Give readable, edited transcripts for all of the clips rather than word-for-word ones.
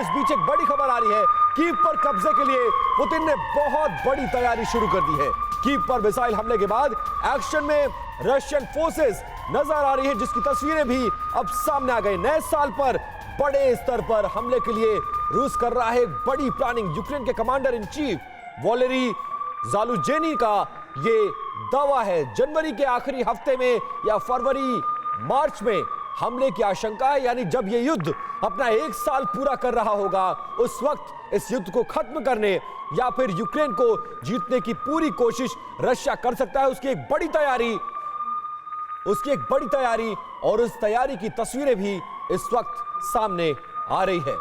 इस बीच एक बड़ी खबर आ रही है, कीव पर कब्जे के लिए पुतिन ने बहुत बड़ी तैयारी शुरू कर दी है। कीव पर मिसाइल हमले के बाद एक्शन में रशियन फोर्सेस नजर आ रही है, जिसकी तस्वीरें भी अब सामने आ गई। नए साल पर बड़े स्तर पर हमले के लिए रूस कर रहा है एक बड़ी प्लानिंग। यूक्रेन के कमांडर इन चीफ वॉलेरी ज़ालुजेनी का ये दावा है, जनवरी के आखिरी हफ्ते में या फरवरी मार्च में हमले की आशंका है। यानी जब ये युद्ध अपना 1 साल पूरा कर रहा होगा, उस वक्त इस युद्ध को खत्म करने या फिर यूक्रेन को जीतने की पूरी कोशिश रशिया कर सकता है। उसकी एक बड़ी तैयारी और उस तैयारी की तस्वीरें भी इस वक्त सामने आ रही है।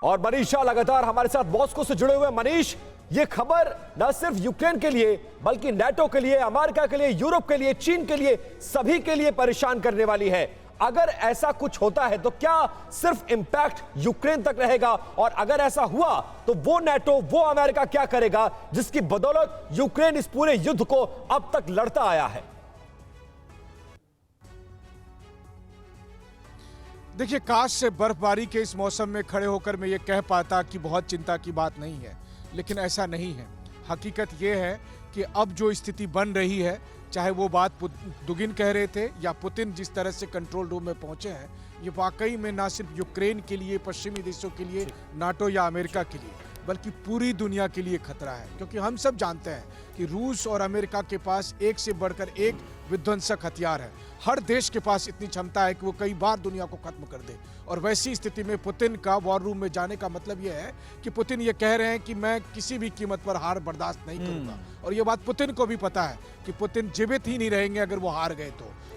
और मनीषा लगातार हमारे साथ मॉस्को से जुड़े हुए। मनीष, ये खबर न सिर्फ यूक्रेन के लिए बल्कि नाटो के लिए, अमेरिका के लिए, यूरोप के लिए, चीन के लिए, सभी के लिए परेशान करने वाली है। अगर ऐसा कुछ होता है तो क्या सिर्फ इंपैक्ट यूक्रेन तक रहेगा, और अगर ऐसा हुआ तो वो नाटो, वो अमेरिका क्या करेगा जिसकी बदौलत यूक्रेन इस पूरे युद्ध को अब तक लड़ता आया है? देखिए, काश से बर्फबारी के इस मौसम में खड़े होकर मैं ये कह पाता कि बहुत चिंता की बात नहीं है, लेकिन ऐसा नहीं है। हकीकत ये है कि अब जो स्थिति बन रही है, चाहे वो बात दुगिन कह रहे थे या पुतिन जिस तरह से कंट्रोल रूम में पहुंचे हैं, ये वाकई में ना सिर्फ यूक्रेन के लिए, पश्चिमी देशों के लिए, नाटो या अमेरिका के लिए, बल्कि पूरी दुनिया के लिए खतरा है। क्योंकि हम सब जानते हैं कि रूस और अमेरिका के पास एक से बढ़कर एक विध्वंसक हथियार है। हर देश के पास इतनी क्षमता है कि वो कई बार दुनिया को खत्म कर दे। और वैसी स्थिति में पुतिन का वॉर रूम में जाने का मतलब यह है कि पुतिन ये कह रहे हैं कि मैं किसी भी कीमत पर हार बर्दाश्त नहीं करूंगा। और ये बात पुतिन को भी पता है कि पुतिन जीवित ही नहीं रहेंगे अगर वो हार गए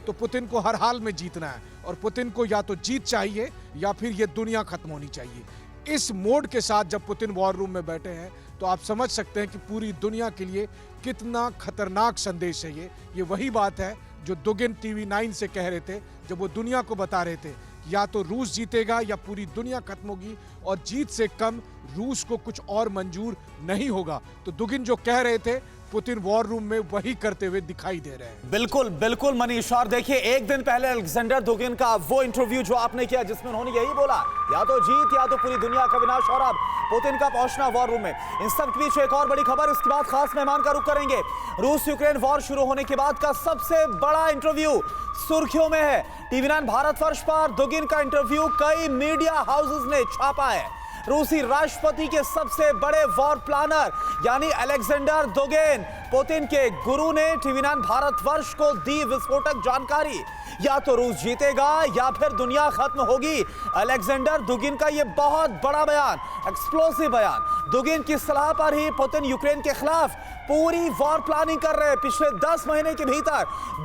तो पुतिन को हर हाल में जीतना है, और पुतिन को या तो जीत चाहिए या फिर ये दुनिया खत्म होनी चाहिए। इस मोड के साथ जब पुतिन वॉर रूम में बैठे हैं तो आप समझ सकते हैं कि पूरी दुनिया के लिए कितना खतरनाक संदेश है ये वही बात है जो दुगिन टीवी 9 से कह रहे थे, जब वो दुनिया को बता रहे थे कि या तो रूस जीतेगा या पूरी दुनिया खत्म होगी, और जीत से कम रूस को कुछ और मंजूर नहीं होगा। तो दुगिन जो कह रहे थे, पुतिन वॉर रूम में वही करते हुए दिखाई दे रहे हैं। बिल्कुल बिल्कुल मनीष, और देखिए एक दिन पहले अलेक्जेंडर दुगिन का वो इंटरव्यू जो आपने किया, जिसमें उन्होंने यही बोला, या तो जीत या तो पूरी दुनिया का विनाश, और अब पुतिन का पहुंचना वॉर रूम में। इन सब के बीच एक और बड़ी खबर, इसके बाद खास मेहमान का रुख करेंगे। रूस यूक्रेन वॉर शुरू होने के बाद का सबसे बड़ा इंटरव्यू सुर्खियों में है। टीवी 9 भारतवर्ष पर दुगिन का इंटरव्यू कई मीडिया हाउसेस ने छापा है। रूसी राष्ट्रपति के सबसे बड़े वॉर प्लानर यानी अलेक्जेंडर दुगिन, पुतिन के गुरु, ने टीवी 9 भारतवर्ष को दी विस्फोटक जानकारी, या तो रूस जीतेगा या फिर दुनिया खत्म होगी। अलेक्जेंडर दुगिन का यह बहुत बड़ा बयान, एक्सप्लोसिव बयान। दुगिन की सलाह पर ही पुतिन यूक्रेन के खिलाफ पूरी वॉर प्लानिंग कर रहे हैं। पिछले 10 महीने के भीतर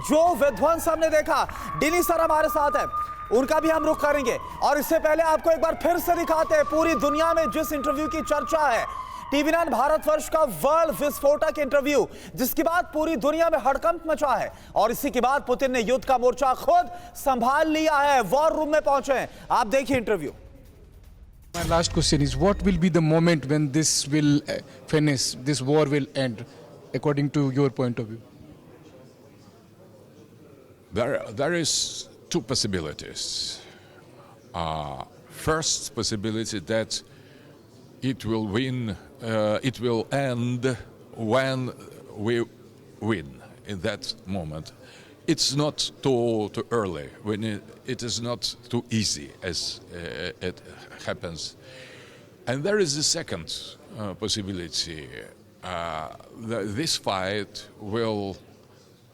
जो विध्वंस हमने देखा, डिनी सर हमारे साथ है, उनका भी हम रुख करेंगे। और इससे पहले आपको एक बार फिर से दिखाते हैं पूरी दुनिया में जिस इंटरव्यू की चर्चा है, टीवी 9 भारतवर्ष का वर्ल्ड विस्फोटक इंटरव्यू, जिसके बाद पूरी दुनिया में हड़कंप मचा है। और इसी के बाद पुतिन ने युद्ध का मोर्चा खुद संभाल लिया है, वॉर रूम में पहुंचे हैं। आप देखिए interview. My last question is, what will be the moment when this will finish, this war will end, according to your point of view? There is two possibilities. First possibility that it will end when we win. In that moment, it's not too early. When it is not too easy as it happens. And there is the second possibility. This fight will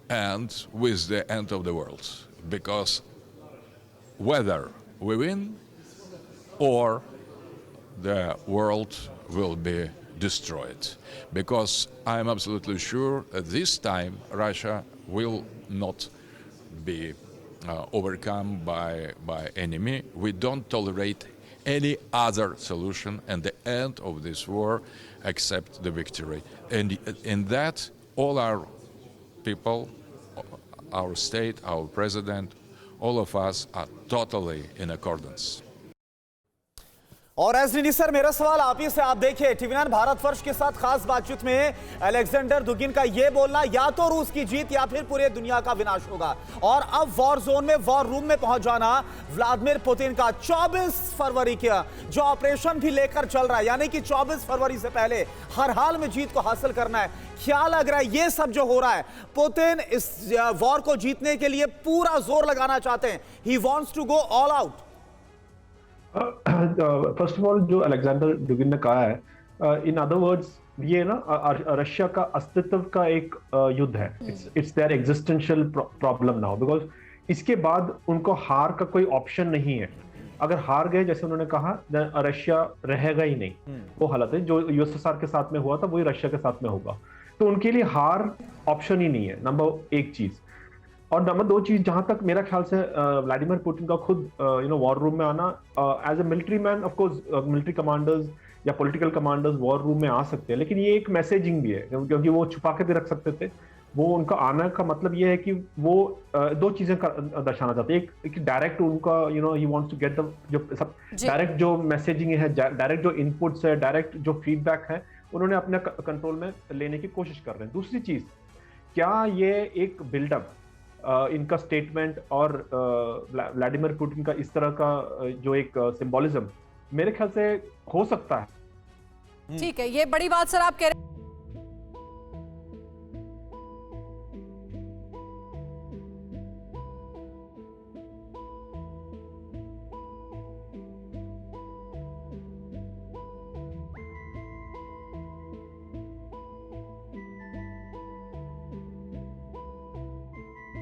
end with the end of the world, because whether we win or the world will be destroyed, because I'm absolutely sure that this time Russia will not be overcome by enemy. We don't tolerate any other solution and the end of this war except the victory. And in that, all our people, our state, our president, all of us are totally in accordance. और SDD sir, मेरा सवाल आप ही से, आप देखिए TV9 Bharat वर्ष के साथ खास बातचीत में अलेक्जेंडर दुगिन का यह बोलना या तो रूस की जीत या फिर पूरे दुनिया का विनाश होगा, और अब वॉर जोन में, वॉर रूम में पहुंच जाना व्लादिमीर पुतिन का 24 फरवरी का जो ऑपरेशन भी लेकर चल रहा है, यानी कि 24 फरवरी से पहले हर हाल में जीत को हासिल करना है। क्या लग रहा है ये सब जो हो रहा है, पुतिन इस वॉर को जीतने के लिए पूरा जोर लगाना चाहते हैं, he wants to go all out? First of all जो अलेक्जेंडर दुगिन ने कहा है, इन अदर वर्ड्स ये ना रशिया का अस्तित्व का एक युद्ध है। It's their existential problem now, because इसके बाद उनको हार का कोई ऑप्शन नहीं है। अगर हार गए, जैसे उन्होंने कहा, रशिया रहेगा ही नहीं। वो हालत है जो यूएसएसआर के साथ में हुआ था, वही रशिया के साथ में होगा। तो उनके लिए हार ऑप्शन ही नहीं है, नंबर एक चीज। और नंबर दो चीज, जहां तक मेरा ख्याल से व्लादिमीर पुतिन का खुद वॉर रूम में आना, as a military man, of course military commanders या पॉलिटिकल कमांडर्स वॉर रूम में आ सकते हैं, लेकिन ये एक मैसेजिंग भी है, क्योंकि वो छुपा के भी रख सकते थे। वो उनका आने का मतलब ये है कि वो दो चीजें दर्शाना चाहते हैं। एक डायरेक्ट उनका he wants to get the जो डायरेक्ट जो मैसेजिंग है, डायरेक्ट जो इनपुट्स है, डायरेक्ट जो फीडबैक है, उन्होंने अपने कंट्रोल में लेने की कोशिश कर रहे हैं। दूसरी चीज, क्या ये एक बिल्डअप, इनका स्टेटमेंट और व्लादिमीर पुतिन का इस तरह का जो एक सिंबोलिज्म, मेरे ख्याल से हो सकता है। ठीक है, ये बड़ी बात सर आप कह रहे हैं।